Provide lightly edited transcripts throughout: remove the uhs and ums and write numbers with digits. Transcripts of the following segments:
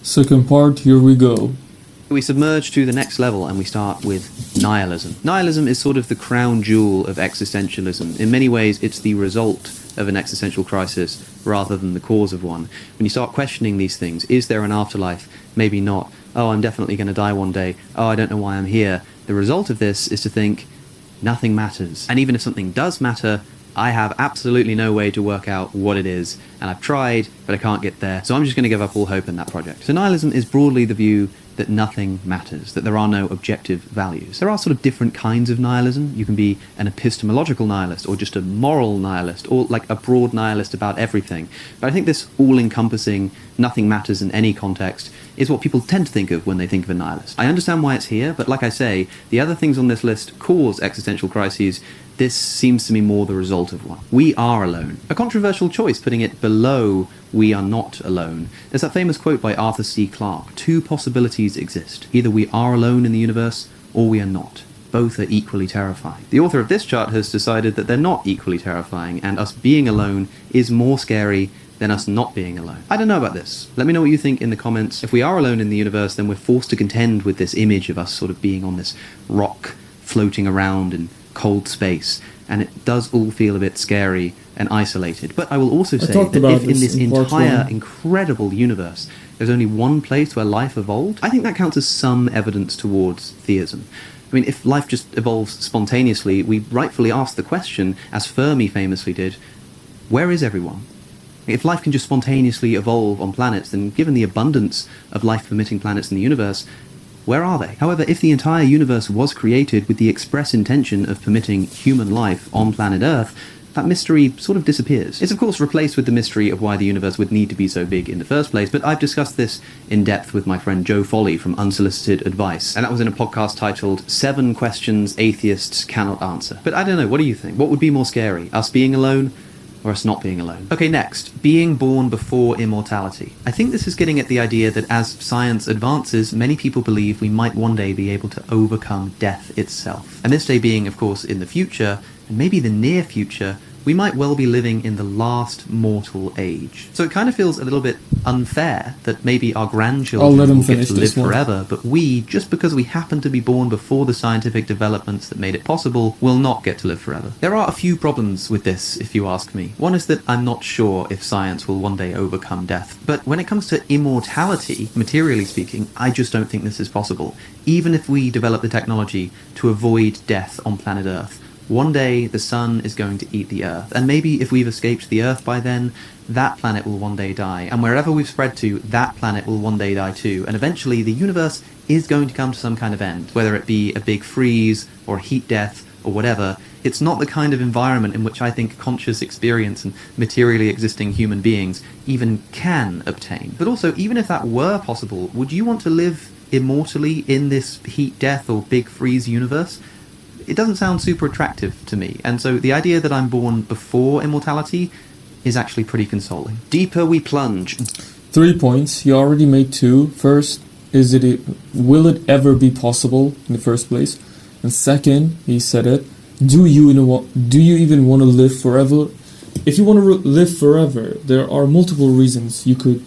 Second part, here we go. We submerge to the next level and we start with nihilism. Nihilism is sort of the crown jewel of existentialism. In many ways, it's the result of an existential crisis rather than the cause of one. When you start questioning these things, is there an afterlife? Maybe not. Oh, I'm definitely going to die one day. Oh, I don't know why I'm here. The result of this is to think nothing matters. And even if something does matter, I have absolutely no way to work out what it is, and I've tried, but I can't get there, so I'm just going to give up all hope in that project. So nihilism is broadly the view that nothing matters, that there are no objective values. There are sort of different kinds of nihilism. You can be an epistemological nihilist, or just a moral nihilist, or like a broad nihilist about everything. But I think this all-encompassing nothing matters in any context is what people tend to think of when they think of a nihilist. I understand why it's here, but like I say, the other things on this list cause existential crises. This seems to me more the result of one. We are alone. A controversial choice, putting it below we are not alone. There's that famous quote by Arthur C. Clarke: two possibilities exist. Either we are alone in the universe, or we are not. Both are equally terrifying. The author of this chart has decided that they're not equally terrifying, and us being alone is more scary than us not being alone. I don't know about this. Let me know what you think in the comments. If we are alone in the universe, then we're forced to contend with this image of us sort of being on this rock, floating around in cold space, and it does all feel a bit scary and isolated. But I will also say that if in this entire incredible universe there's only one place where life evolved, I think that counts as some evidence towards theism. I mean, if life just evolves spontaneously, we rightfully ask the question, as Fermi famously did, where is everyone? If life can just spontaneously evolve on planets, then given the abundance of life-permitting planets in the universe, where are they? However, if the entire universe was created with the express intention of permitting human life on planet Earth, that mystery sort of disappears. It's of course replaced with the mystery of why the universe would need to be so big in the first place, but I've discussed this in depth with my friend Joe Foley from Unsolicited Advice, and that was in a podcast titled 7 Questions Atheists Cannot Answer. But I don't know, what do you think? What would be more scary? Us being alone, or us not being alone? Okay, next, being born before immortality. I think this is getting at the idea that as science advances, many people believe we might one day be able to overcome death itself. And this day being, of course, in the future, and maybe the near future, we might well be living in the last mortal age. So it kind of feels a little bit unfair that maybe our grandchildren will get to live forever, but we, just because we happen to be born before the scientific developments that made it possible, will not get to live forever. There are a few problems with this, if you ask me. One is that I'm not sure if science will one day overcome death. But when it comes to immortality, materially speaking, I just don't think this is possible. Even if we develop the technology to avoid death on planet Earth, one day the sun is going to eat the Earth, and maybe if we've escaped the Earth by then, that planet will one day die, and wherever we've spread to, that planet will one day die too, and eventually the universe is going to come to some kind of end, whether it be a big freeze, or a heat death, or whatever. It's not the kind of environment in which I think conscious experience and materially existing human beings even can obtain. But also, even if that were possible, would you want to live immortally in this heat death or big freeze universe? It doesn't sound super attractive to me, and so the idea that I'm born before immortality is actually pretty consoling. Deeper we plunge. 3 points. You already made 2. First, will it ever be possible in the first place? And second, he said it, do you even want to live forever? If you want to live forever, there are multiple reasons you could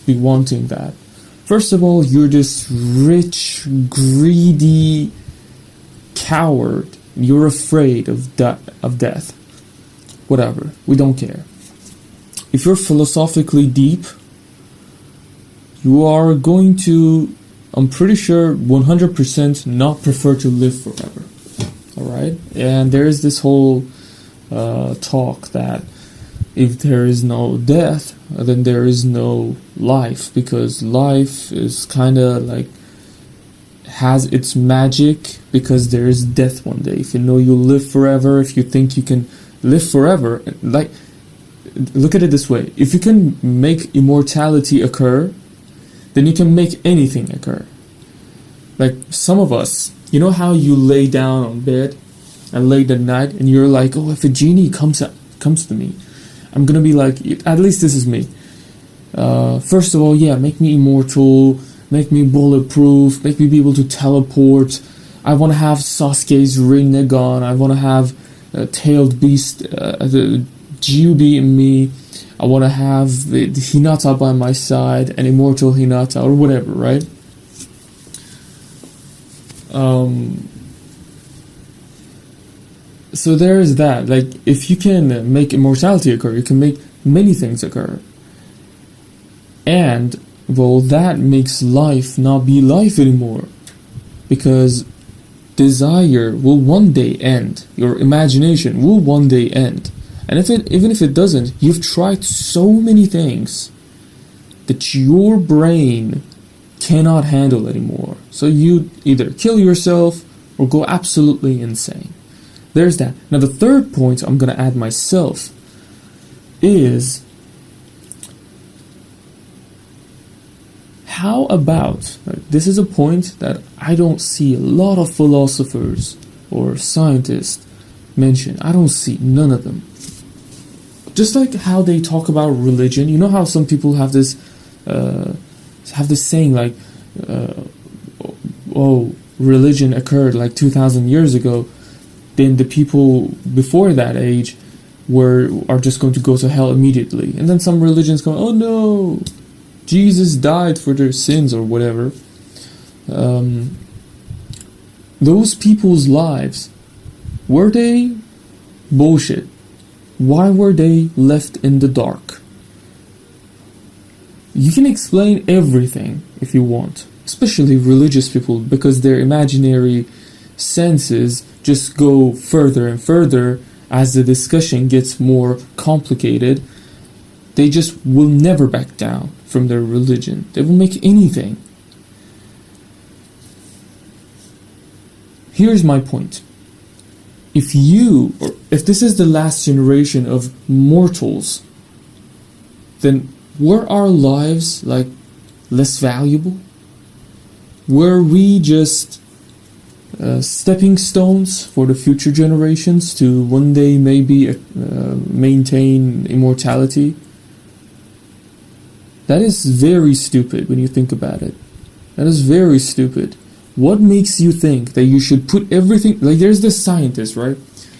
be wanting that. First of all, you're this rich, greedy coward. You're afraid of death. Whatever. We don't care. If you're philosophically deep, you are going to, I'm pretty sure, 100% not prefer to live forever. Alright? And there is this whole talk that if there is no death, then there is no life, because life is kind of like has its magic because there is death one day. If you know you'll live forever, if you think you can live forever, like, look at it this way: if you can make immortality occur, then you can make anything occur. Like some of us, you know how you lay down on bed and late at night and you're like, oh, if a genie comes to me, I'm gonna be like, at least this is me. First of all, yeah, make me immortal, make me bulletproof, make me be able to teleport. I want to have Sasuke's Rinnegan. I want to have a tailed beast, the Judy in me. I want to have the Hinata by my side, an immortal Hinata, or whatever, right? So there is that. Like, if you can make immortality occur, you can make many things occur. And, well, that makes life not be life anymore. Because desire will one day end. Your imagination will one day end. And even if it doesn't, you've tried so many things that your brain cannot handle anymore. So you either kill yourself or go absolutely insane. There's that. Now the third point I'm going to add myself is, how about, this is a point that I don't see a lot of philosophers or scientists mention. I don't see none of them. Just like how they talk about religion, you know how some people have this saying like, oh, religion occurred like 2,000 years ago, then the people before that age are just going to go to hell immediately. And then some religions go, oh no, Jesus died for their sins or whatever. Those people's lives, were they bullshit? Why were they left in the dark? You can explain everything if you want, especially religious people, because their imaginary senses just go further and further as the discussion gets more complicated. They just will never back down from their religion. They will make anything. Here's my point. If this is the last generation of mortals, then were our lives like less valuable? Were we just stepping stones for the future generations to one day maybe maintain immortality? That is very stupid when you think about it. That is very stupid. What makes you think that you should put everything, like there's this scientist, right?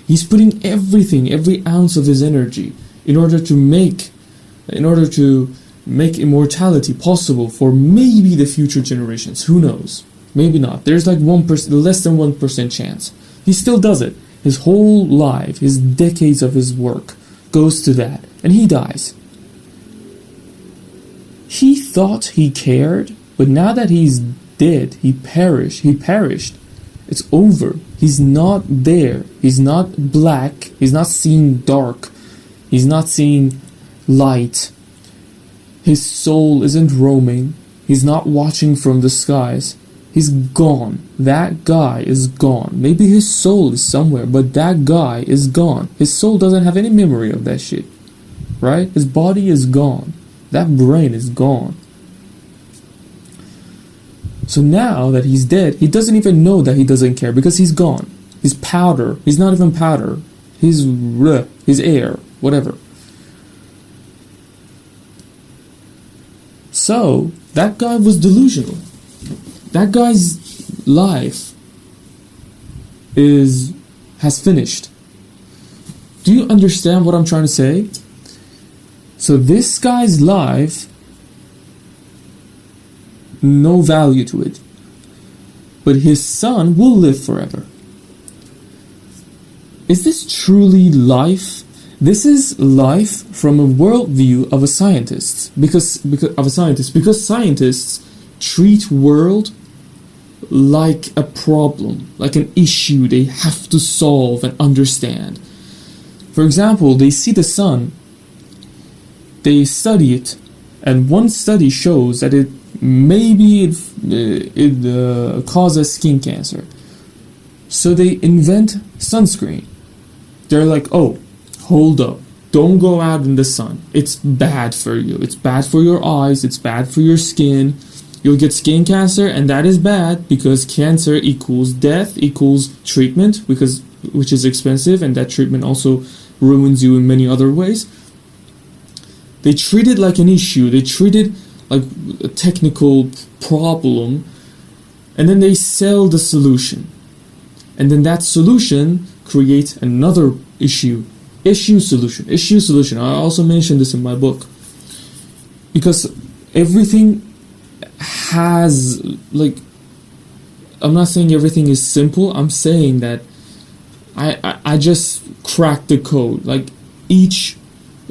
He's putting everything, every ounce of his energy in order to make immortality possible for maybe the future generations. Who knows? Maybe not. There's like 1%, less than 1% chance. He still does it. His whole life, his decades of his work goes to that. And he dies. He thought he cared, but now that he's dead, he perished. It's over. He's not there. He's not black. He's not seeing dark. He's not seeing light. His soul isn't roaming. He's not watching from the skies. He's gone. That guy is gone. Maybe his soul is somewhere, but that guy is gone. His soul doesn't have any memory of that shit. Right? His body is gone. That brain is gone. So now that he's dead, he doesn't even know that he doesn't care because he's gone. He's powder. He's not even powder. He's air. Whatever. So, that guy was delusional. That guy's life has finished. Do you understand what I'm trying to say? So this guy's life, no value to it. But his son will live forever. Is this truly life? This is life from a worldview of a scientist. Because scientists treat world like a problem, like an issue they have to solve and understand. For example, they see the sun, they study it, and one study shows that it causes skin cancer. So they invent sunscreen. They're like, oh, hold up, don't go out in the sun. It's bad for you. It's bad for your eyes. It's bad for your skin. You'll get skin cancer, and that is bad because cancer equals death equals treatment, which is expensive, and that treatment also ruins you in many other ways. They treat it like an issue. They treat it like a technical problem, and then they sell the solution. And then that solution creates another issue issue solution. I also mentioned this in my book, because everything has, like, I'm not saying everything is simple. I'm saying that I just cracked the code. Like, each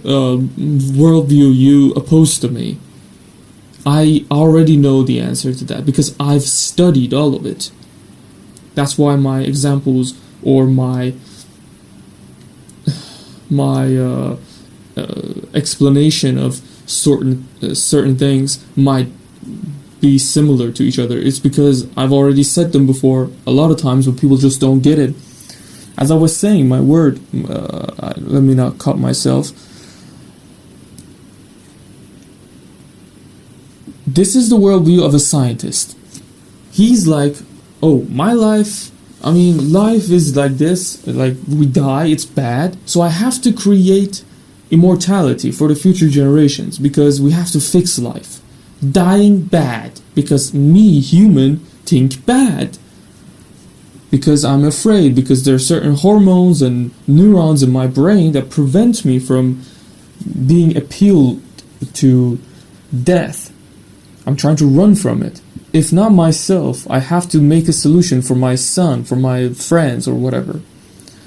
worldview you oppose to me, I already know the answer to that because I've studied all of it. That's why my examples or my explanation of certain things might be similar to each other. It's because I've already said them before a lot of times, but people just don't get it. As I was saying, let me not cut myself. This is the worldview of a scientist. He's like, oh, my life, life is like this, like we die, it's bad, so I have to create immortality for the future generations because we have to fix life. Dying bad, because me, human, think bad. Because I'm afraid, because there are certain hormones and neurons in my brain that prevent me from being appealed to death. I'm trying to run from it. If not myself, I have to make a solution for my son, for my friends or whatever,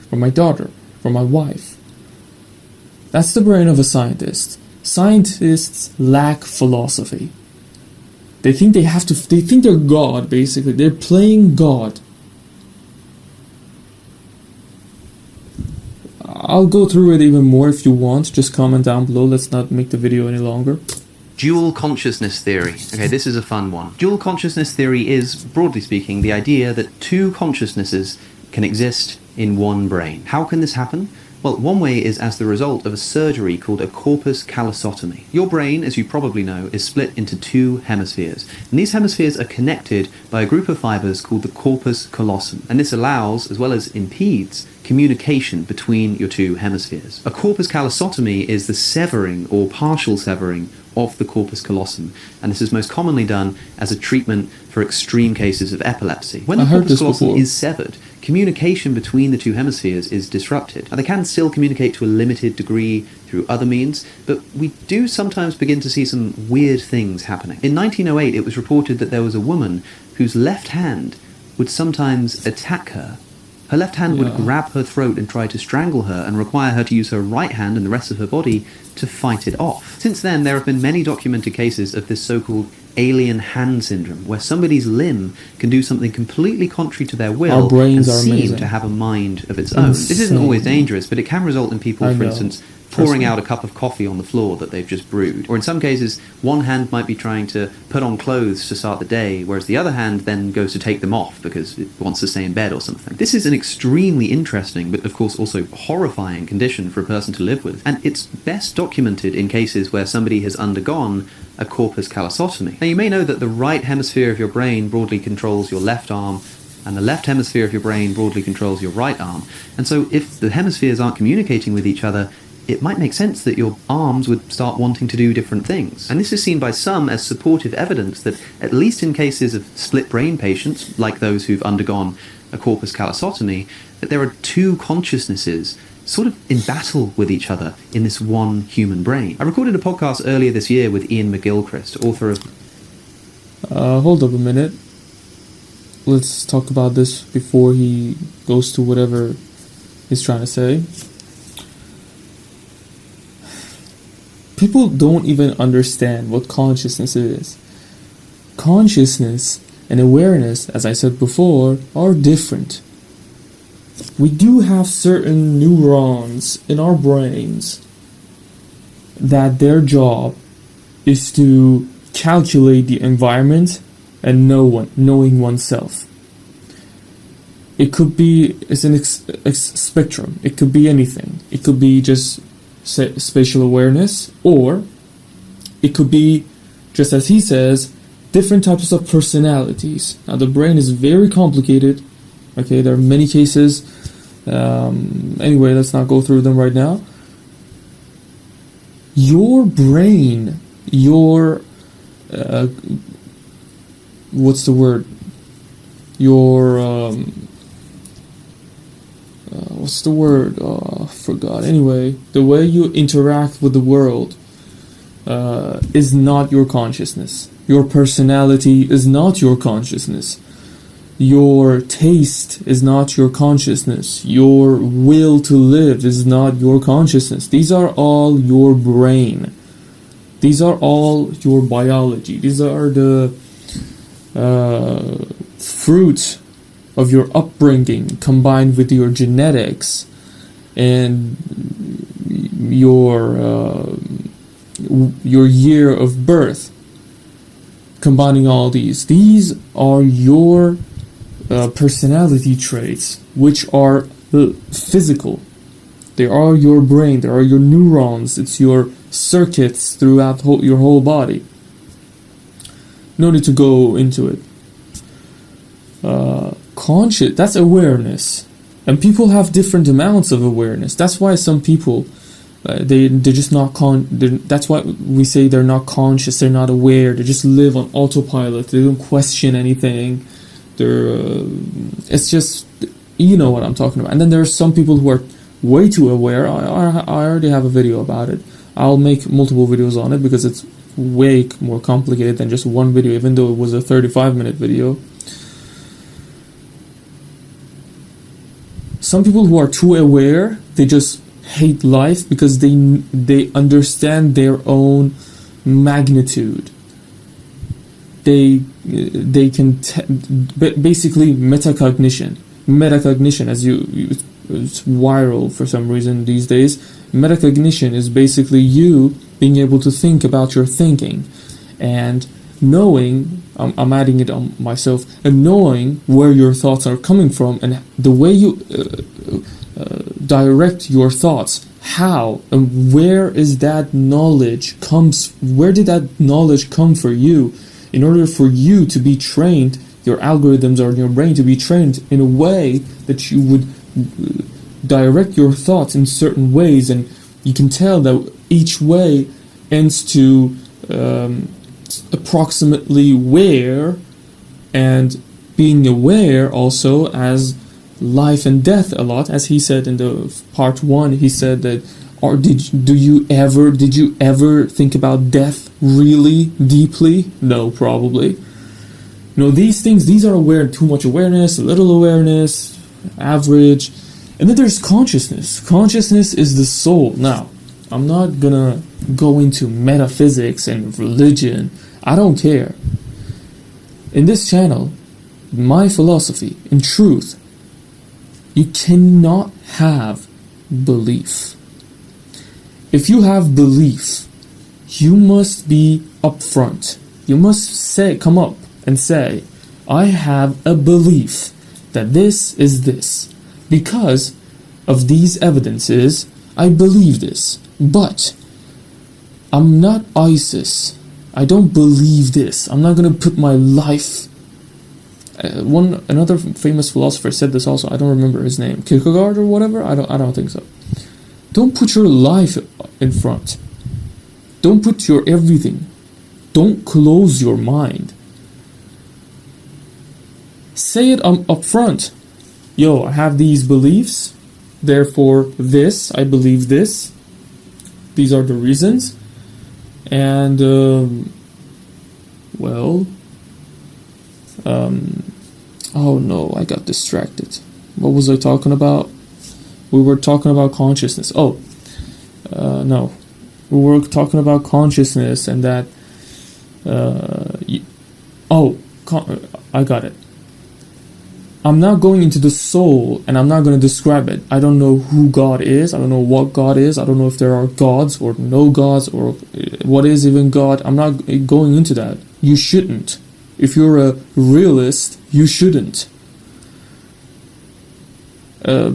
for my daughter, for my wife. That's the brain of a scientist. Scientists lack philosophy. They think they're God, basically. They're playing God. I'll go through it even more if you want. Just comment down below. Let's not make the video any longer. Dual consciousness theory. Okay, this is a fun one. Dual consciousness theory is, broadly speaking, the idea that two consciousnesses can exist in one brain. How can this happen? Well, one way is as the result of a surgery called a corpus callosotomy. Your brain, as you probably know, is split into two hemispheres, and these hemispheres are connected by a group of fibers called the corpus callosum, and this allows, as well as impedes, communication between your two hemispheres. A corpus callosotomy is the severing or partial severing of the corpus callosum, and this is most commonly done as a treatment for extreme cases of epilepsy. When the corpus callosum is severed, communication between the two hemispheres is disrupted. Now, they can still communicate to a limited degree through other means, but we do sometimes begin to see some weird things happening. In 1908, it was reported that there was a woman whose left hand would sometimes attack her. Her left hand would grab her throat and try to strangle her and require her to use her right hand and the rest of her body to fight it off. Since then, there have been many documented cases of this so-called alien hand syndrome, where somebody's limb can do something completely contrary to their will and seem to have a mind of its own. This isn't always dangerous, but it can result in people, for instance, pouring out a cup of coffee on the floor that they've just brewed. Or in some cases, one hand might be trying to put on clothes to start the day, whereas the other hand then goes to take them off because it wants to stay in bed or something. This is an extremely interesting, but of course also horrifying condition for a person to live with, and it's best documented in cases where somebody has undergone a corpus callosotomy. Now, you may know that the right hemisphere of your brain broadly controls your left arm, and the left hemisphere of your brain broadly controls your right arm. And so if the hemispheres aren't communicating with each other, it might make sense that your arms would start wanting to do different things. And this is seen by some as supportive evidence that, at least in cases of split brain patients, like those who've undergone a corpus callosotomy, that there are two consciousnesses sort of in battle with each other in this one human brain. I recorded a podcast earlier this year with Ian McGilchrist, author of... Hold up a minute. Let's talk about this before he goes to whatever he's trying to say. People don't even understand what consciousness is. Consciousness and awareness, as I said before, are different. We do have certain neurons in our brains that their job is to calculate the environment and knowing oneself. It could be, it's an spectrum. It could be anything. It could be just spatial awareness, or it could be, just as he says, different types of personalities. Now, the brain is very complicated. Okay, there are many cases. Anyway, let's not go through them right now. Your brain, your what's the word? Your what's the word? Oh, I forgot. Anyway, the way you interact with the world is not your consciousness. Your personality is not your consciousness. Your taste is not your consciousness. Your will to live is not your consciousness. These are all your brain. These are all your biology. These are the fruit of your upbringing combined with your genetics and your year of birth. Combining all these are your personality traits, which are physical. They are your brain. They are your neurons. It's your circuits throughout your whole body. No need to go into it. Conscious, that's awareness, and people have different amounts of awareness. That's why some people they're just not that's why we say they're not conscious, they're not aware, they just live on autopilot, they don't question anything. It's just, you know what I'm talking about. And then there are some people who are way too aware. I already have a video about it. I'll make multiple videos on it because it's way more complicated than just one video, even though it was a 35-minute video. Some people who are too aware, they just hate life because they understand their own magnitude. They can basically metacognition, as it's viral for some reason these days. Metacognition is basically you being able to think about your thinking and knowing, I'm adding it on myself, and knowing where your thoughts are coming from and the way you direct your thoughts, how and where is that knowledge where did that knowledge come for you, in order for you to be trained, your algorithms or your brain to be trained in a way that you would direct your thoughts in certain ways, and you can tell that each way ends to approximately where, and being aware also as life and death a lot, as he said in the part 1. He said that, or did you ever think about death really deeply? No, probably. No, these things, these are aware, too much awareness, a little awareness, average. And then there's consciousness. Consciousness is the soul. Now, I'm not gonna go into metaphysics and religion. I don't care. In this channel, my philosophy, in truth, you cannot have belief. If you have belief, you must be upfront. You must come up and say, I have a belief that this is this. Because of these evidences, I believe this. But I'm not ISIS. I don't believe this. I'm not going to put my life... Another famous philosopher said this also. I don't remember his name. Kierkegaard or whatever? I don't think so. Don't put your life in front. Don't put your everything. Don't close your mind. Say it up front. Yo, I have these beliefs. Therefore, this, I believe this. These are the reasons. And, oh no, I got distracted. What was I talking about? We were talking about consciousness. No. We were talking about consciousness and that... I got it. I'm not going into the soul and I'm not going to describe it. I don't know who God is. I don't know what God is. I don't know if there are gods or no gods or what is even God. I'm not going into that. You shouldn't. If you're a realist, you shouldn't.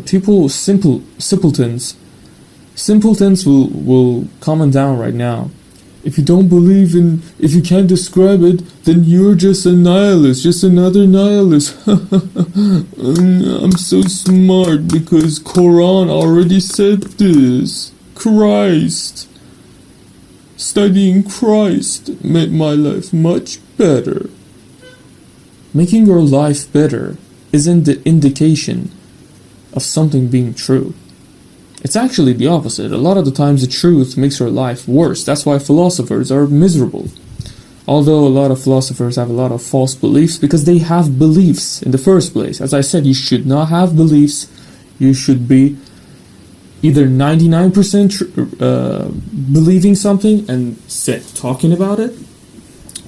People, simpletons will comment down right now. If you don't believe in, if you can't describe it, then you're just a nihilist, just another nihilist. I'm so smart because Quran already said this. Christ. Studying Christ made my life much better. Making your life better isn't the indication of something being true. It's actually the opposite. A lot of the times the truth makes your life worse. That's why philosophers are miserable. Although a lot of philosophers have a lot of false beliefs because they have beliefs in the first place. As I said, you should not have beliefs. You should be either 99% believing something and talking about it,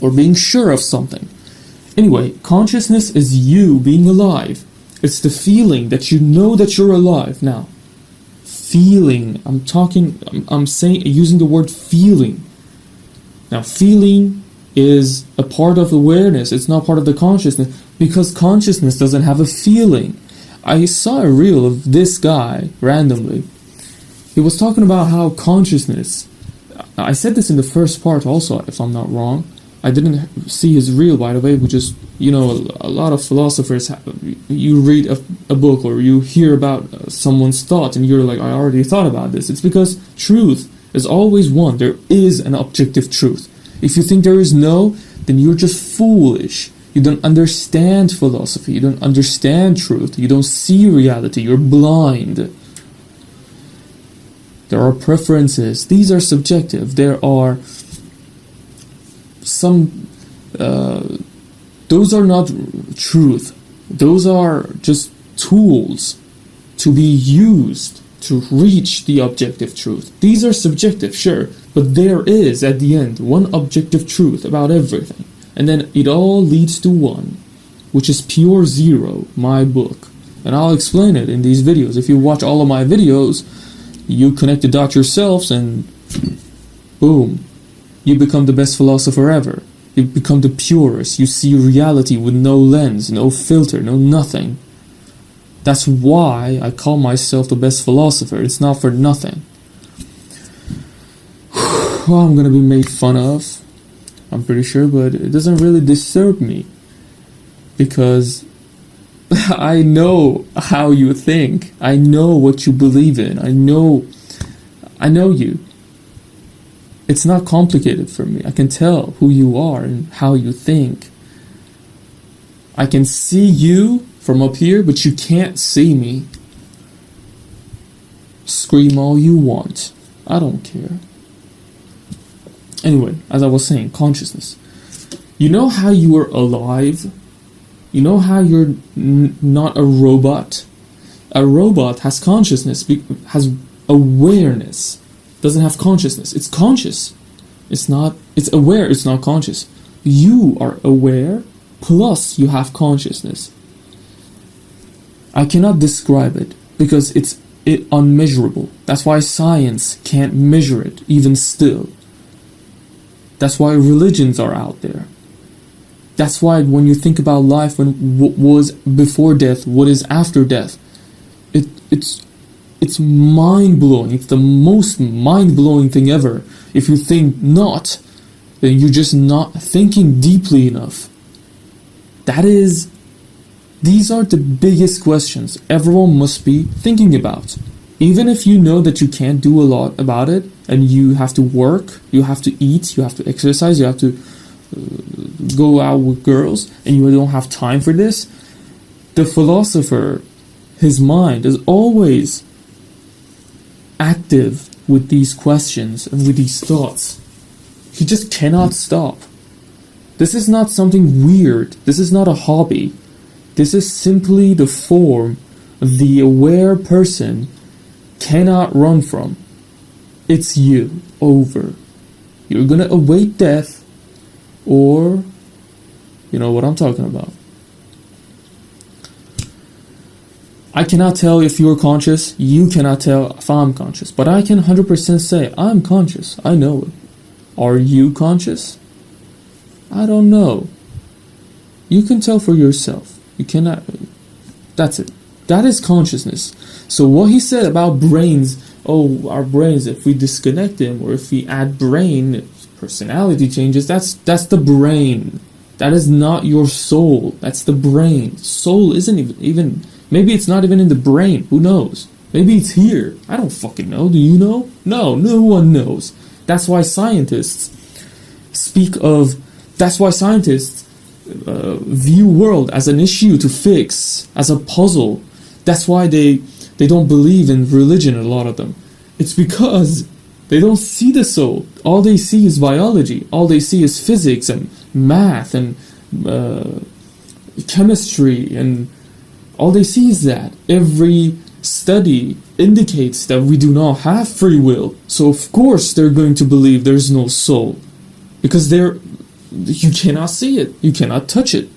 or being sure of something. Anyway, consciousness is you being alive. It's the feeling that you know that you're alive. Now, feeling, I'm saying, using the word feeling. Now, feeling is a part of awareness. It's not part of the consciousness, because consciousness doesn't have a feeling. I saw a reel of this guy randomly. He was talking about how consciousness, I said this in the first part also, if I'm not wrong. I didn't see his reel, by the way, which is, a lot of philosophers, you read a book or you hear about someone's thought and you're like, I already thought about this. It's because truth is always one. There is an objective truth. If you think there is no, then you're just foolish. You don't understand philosophy. You don't understand truth. You don't see reality. You're blind. There are preferences. These are subjective. There are some... those are not truth. Those are just tools to be used to reach the objective truth. These are subjective, sure, but there is, at the end, one objective truth about everything. And then it all leads to one, which is pure zero, my book. And I'll explain it in these videos. If you watch all of my videos, you connect the dots yourselves and boom, you become the best philosopher ever. You become the purest. You see reality with no lens, no filter, no nothing. That's why I call myself the best philosopher. It's not for nothing. Well, I'm gonna be made fun of, I'm pretty sure, but it doesn't really disturb me, because I know how you think. I know what you believe in. I know you. It's not complicated for me. I can tell who you are and how you think. I can see you from up here, but you can't see me. Scream all you want. I don't care. Anyway, as I was saying, consciousness. You know how you are alive? You know how you're not a robot? A robot has consciousness, has awareness. Doesn't have consciousness. It's conscious. It's aware, it's not conscious. You are aware, plus you have consciousness. I cannot describe it, because it's unmeasurable. That's why science can't measure it, even still. That's why religions are out there. That's why when you think about life, what was before death, what is after death, it's mind-blowing. It's the most mind-blowing thing ever. If you think not, then you're just not thinking deeply enough. These are the biggest questions everyone must be thinking about. Even if you know that you can't do a lot about it, and you have to work, you have to eat, you have to exercise, you have to go out with girls, and you don't have time for this, the philosopher, his mind is always active with these questions and with these thoughts. He just cannot stop. This is not something weird. This is not a hobby. This is simply the form the aware person cannot run from. It's you. Over. You're gonna await death, or you know what I'm talking about. I cannot tell if you're conscious. You cannot tell if I'm conscious. But I can 100% say I'm conscious. I know it. Are you conscious? I don't know. You can tell for yourself. You cannot. That's it. That is consciousness. So what he said about brains, our brains, if we disconnect them or if we add brain, personality changes, that's the brain. That is not your soul. That's the brain. Soul isn't even maybe it's not even in the brain. Who knows? Maybe it's here. I don't fucking know. Do you know? No one knows. That's why scientists view world as an issue to fix, as a puzzle. That's why they they don't believe in religion, a lot of them. It's because they don't see the soul. All they see is biology. All they see is physics and math and chemistry, and all they see is that. Every study indicates that we do not have free will. So of course they're going to believe there's no soul. Because you cannot see it. You cannot touch it.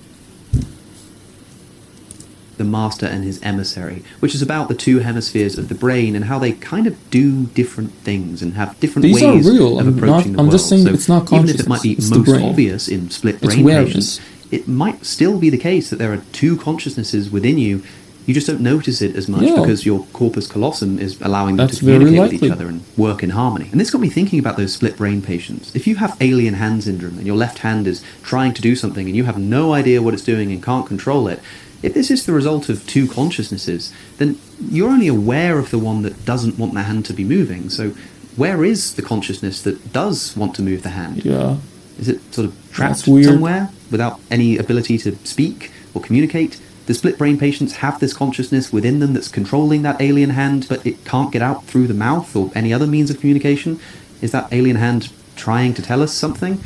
The Master and His Emissary, which is about the two hemispheres of the brain and how they kind of do different things and have different These ways are real. of approaching the I'm world. just saying so it's not even if consciousness. it might be It's the most brain. obvious in split It's brain awareness. patients, it might still be the case that there are two consciousnesses within you. You just don't notice it as much because your corpus callosum is allowing them That's to communicate very with each likely. other and work in harmony. And this got me thinking about those split brain patients. If you have alien hand syndrome and your left hand is trying to do something and you have no idea what it's doing and can't control it, if this is the result of two consciousnesses, then you're only aware of the one that doesn't want the hand to be moving. So where is the consciousness that does want to move the hand? Yeah. Is it sort of trapped That's weird. somewhere without any ability to speak or communicate? The split brain patients have this consciousness within them that's controlling that alien hand, but it can't get out through the mouth or any other means of communication. Is that alien hand trying to tell us something?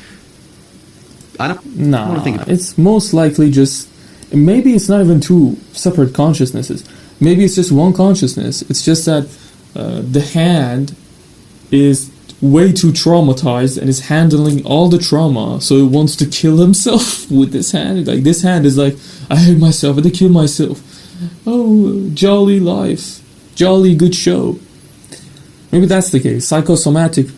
I don't want to think about it. It's most likely just... Maybe it's not even two separate consciousnesses. Maybe it's just one consciousness. It's just that the hand is way too traumatized and is handling all the trauma, so it wants to kill himself with this hand. Like, this hand is like, I hate myself, I had to kill myself. Oh, jolly life. Jolly good show. Maybe that's the case. Psychosomatic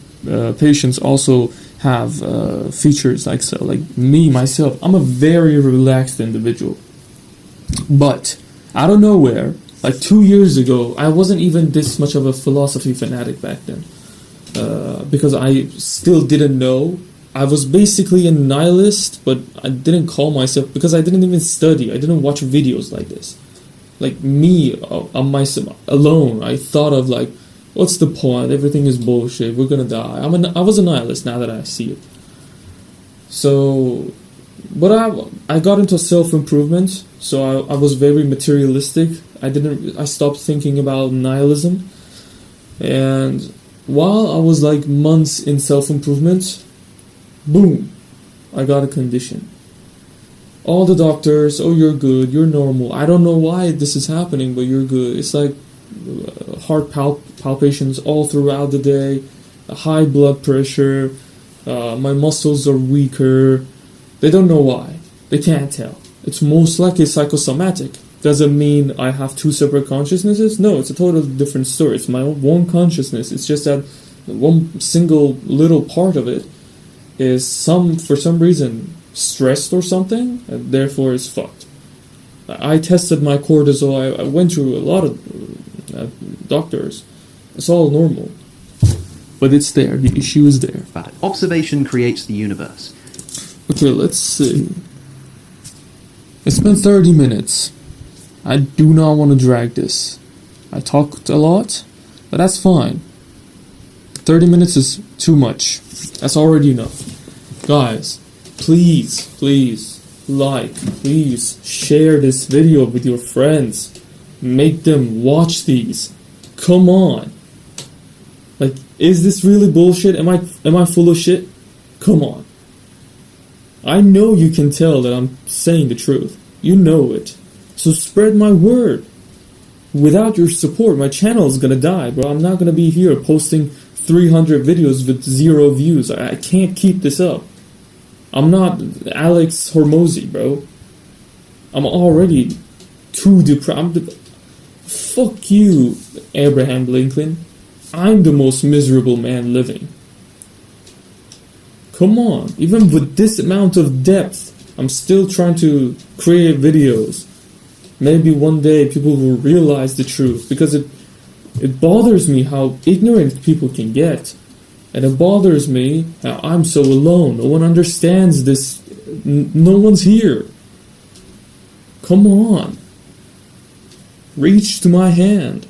patients also have features like so. Like me, myself, I'm a very relaxed individual. But out of nowhere, like 2 years ago, I wasn't even this much of a philosophy fanatic back then. Because I still didn't know. I was basically a nihilist, but I didn't call myself, because I didn't even study. I didn't watch videos like this. Like me, on myself, alone, I thought of like, what's the point? Everything is bullshit. We're gonna die. I was a nihilist now that I see it. So, but I got into self-improvement, so I was very materialistic. I stopped thinking about nihilism. And while I was like months in self-improvement, boom, I got a condition. All the doctors, oh, you're good, you're normal. I don't know why this is happening, but you're good. It's like heart palpitations all throughout the day, high blood pressure, my muscles are weaker. They don't know why. They can't tell. It's most likely psychosomatic. Does it mean I have two separate consciousnesses? No, it's a totally different story. It's my own consciousness. It's just that one single little part of it is for some reason stressed or something, and therefore it's fucked. I tested my cortisol. I went through a lot of doctors. It's all normal. But it's there. The issue is there. About it. Observation creates the universe. Okay, let's see. It's been 30 minutes. I do not want to drag this. I talked a lot, but that's fine. 30 minutes is too much. That's already enough. Guys, please, please share this video with your friends. Make them watch these. Come on. Like, is this really bullshit? Am I full of shit? Come on. I know you can tell that I'm saying the truth. You know it. So spread my word. Without your support, my channel is gonna die, bro. I'm not gonna be here posting 300 videos with 0 views. I can't keep this up. I'm not Alex Hormozy, bro. I'm already too depressed. Fuck you, Abraham Lincoln. I'm the most miserable man living. Come on, even with this amount of depth, I'm still trying to create videos. Maybe one day people will realize the truth, because it bothers me how ignorant people can get. And it bothers me how I'm so alone. No one understands this. No one's here. Come on. Reach to my hand.